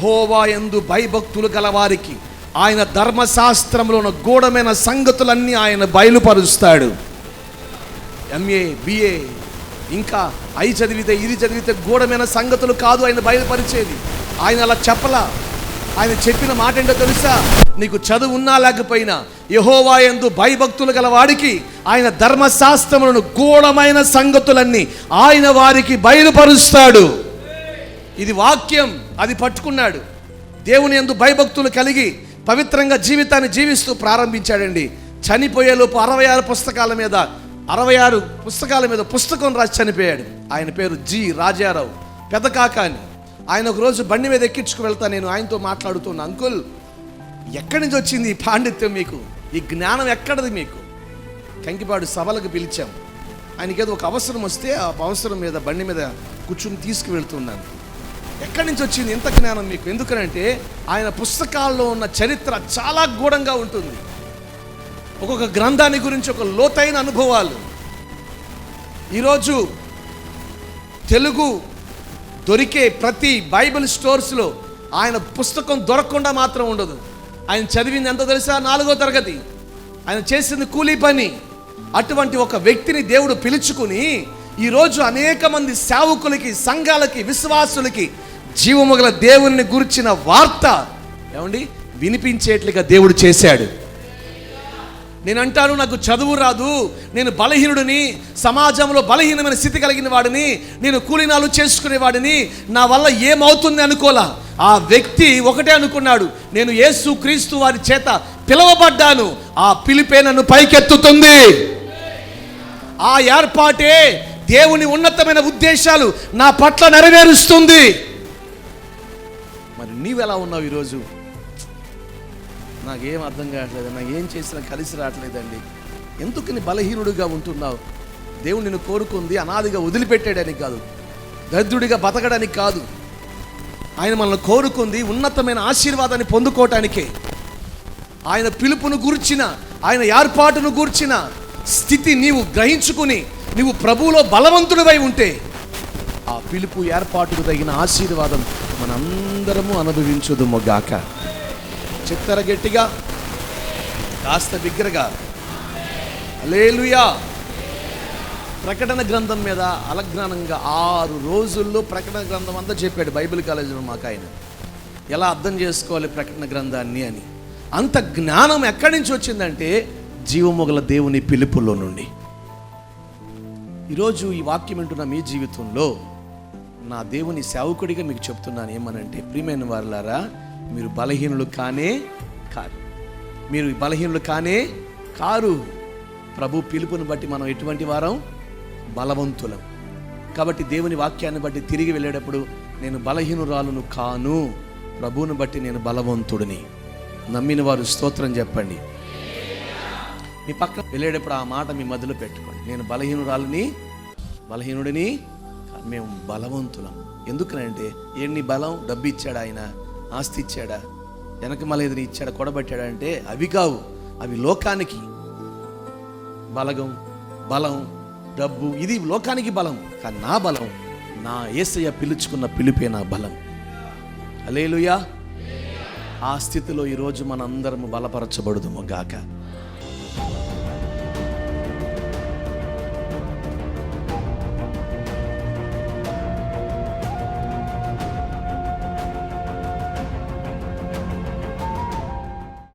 యెహోవా యందు భయభక్తులు గలవారికి ఆయన ధర్మశాస్త్రంలో ఉన్న గూఢమైన సంగతులన్నీ ఆయన బయలుపరుస్తాడు. MA BA ఇంకా చదివితే ఇది చదివితే గూఢమైన సంగతులు కాదు ఆయన బయలుపరిచేది. ఆయన అలా చెప్పలా. ఆయన చెప్పిన మాట ఏంటో తెలుసా? నీకు చదువు ఉన్నా లేకపోయినా యెహోవా యందు భయభక్తులు గల వాడికి ఆయన ధర్మశాస్త్రములను గూఢమైన సంగతులన్నీ ఆయన వారికి బయలుపరుస్తాడు. ఇది వాక్యం. అది పట్టుకున్నాడు. దేవుని యందు భయభక్తులు కలిగి పవిత్రంగా జీవితాన్ని జీవిస్తూ ప్రారంభించాడండి. చనిపోయేలోపు 66 పుస్తకాల మీద పుస్తకం రాసి చనిపోయాడు. ఆయన పేరు G. రాజారావు పెదకాక అని. ఆయన ఒకరోజు బండి మీద ఎక్కించుకు వెళ్తా నేను ఆయనతో మాట్లాడుతున్నా, అంకుల్ ఎక్కడి నుంచి వచ్చింది ఈ పాండిత్యం మీకు, ఈ జ్ఞానం ఎక్కడది మీకు? కంకిపాడు సభలకు పిలిచాం. ఆయనకేదో ఒక అవసరం వస్తే ఆ అవసరం మీద బండి మీద కూర్చుని తీసుకువెళ్తున్నాను. ఎక్కడి నుంచి వచ్చింది ఇంత జ్ఞానం మీకు? ఎందుకనంటే ఆయన పుస్తకాల్లో ఉన్న చరిత్ర చాలా గూఢంగా ఉంటుంది. ఒక్కొక్క గ్రంథాన్ని గురించి ఒక లోతైన అనుభవాలు. ఈరోజు తెలుగు దొరికే ప్రతి బైబిల్ స్టోర్స్లో ఆయన పుస్తకం దొరకకుండా మాత్రం ఉండదు. ఆయన చదివింది ఎంత తెలుసా? 4వ తరగతి. ఆయన చేసింది కూలీ పని. అటువంటి ఒక వ్యక్తిని దేవుడు పిలుచుకుని ఈరోజు అనేక మంది సేవకులకి, సంఘాలకి, విశ్వాసులకి జీవము గల దేవుని గురించిన వార్త వినిపించేట్లుగా దేవుడు చేశాడు. నేను అంటాను, నాకు చదువు రాదు, నేను బలహీనుడిని, సమాజంలో బలహీనమైన స్థితి కలిగిన వాడిని, నేను కూలీనాలు చేసుకునేవాడిని, నా వల్ల ఏమవుతుంది అనుకోలా. ఆ వ్యక్తి ఒకటే అనుకున్నాడు, నేను యేసు క్రీస్తు వారి చేత పిలువబడ్డాను, ఆ పిలిపే నన్ను పైకెత్తుతుంది. ఆ ఏర్పాటే దేవుని ఉన్నతమైన ఉద్దేశాలు నా పట్ల నెరవేరుస్తుంది. మరి నీవెలా ఉన్నావు ఈరోజు? నాకేం అర్థం కావట్లేదు, నాకేం చేసినా కలిసి రావట్లేదండి. ఎందుకు నీ బలహీనుడిగా ఉంటున్నావు? దేవుడు నిన్ను కోరుకుంది అనాదిగా వదిలిపెట్టాడని కాదు, దరిద్రుడిగా బతకడానికి కాదు. ఆయన మనల్ని కోరుకుంది ఉన్నతమైన ఆశీర్వాదాన్ని పొందుకోవటానికే. ఆయన పిలుపును గూర్చిన, ఆయన ఏర్పాటును గూర్చిన స్థితి నీవు గ్రహించుకుని నీవు ప్రభువులో బలవంతుడివై ఉంటే ఆ పిలుపు ఏర్పాటుకు తగిన ఆశీర్వాదం మనందరము అనుభవించుదుముగాక. చెప్తార గట్టిగా, కాస్త బిగ్గరగా హల్లెలూయా. ప్రకటన గ్రంథం మీద అలజ్ఞానంగా 6 రోజుల్లో ప్రకటన గ్రంథం అంతా చెప్పాడు బైబిల్ కాలేజీలో మాకు. ఆయన ఎలా అర్థం చేసుకోవాలి ప్రకటన గ్రంథాన్ని అని. అంత జ్ఞానం ఎక్కడి నుంచి వచ్చిందంటే జీవమొగల దేవుని పిలుపులో నుండి. ఈరోజు ఈ వాక్యం వింటున్న మీ జీవితంలో నా దేవుని సేవకుడిగా మీకు చెప్తున్నాను ఏమనంటే, ప్రియమైన వారులారా, మీరు బలహీనులు కానే కారు. మీరు బలహీనులు కానే కారు. ప్రభు పిలుపుని బట్టి మనం ఎటువంటి వారం? బలవంతులం. కాబట్టి దేవుని వాక్యాన్ని బట్టి తిరిగి వెళ్ళేటప్పుడు నేను బలహీనురాలును కాను, ప్రభువుని బట్టి నేను బలవంతుడిని. నమ్మిన వారు స్తోత్రం చెప్పండి. మీ పక్కన వెళ్ళేటప్పుడు ఆ మాట మీ మధ్యలో పెట్టుకోండి. నేను బలహీనుడిని మేము బలవంతులం. ఎందుకనంటే ఎన్ని బలం? డబ్బు ఇచ్చాడా ఆయన? ఆస్తి ఇచ్చాడా? వెనక మళ్ళీ ఏదైనా ఇచ్చాడా? కొడబట్టాడా? అంటే అవి కావు. అవి లోకానికి బలం, డబ్బు, ఇది లోకానికి బలం. కానీ నా బలం నా యేసయ్య పిలుచుకున్న పిలుపే నా బలం. హల్లెలూయా. ఆ స్థితిలో ఈరోజు మనందరము బలపరచబడుదుము గాక.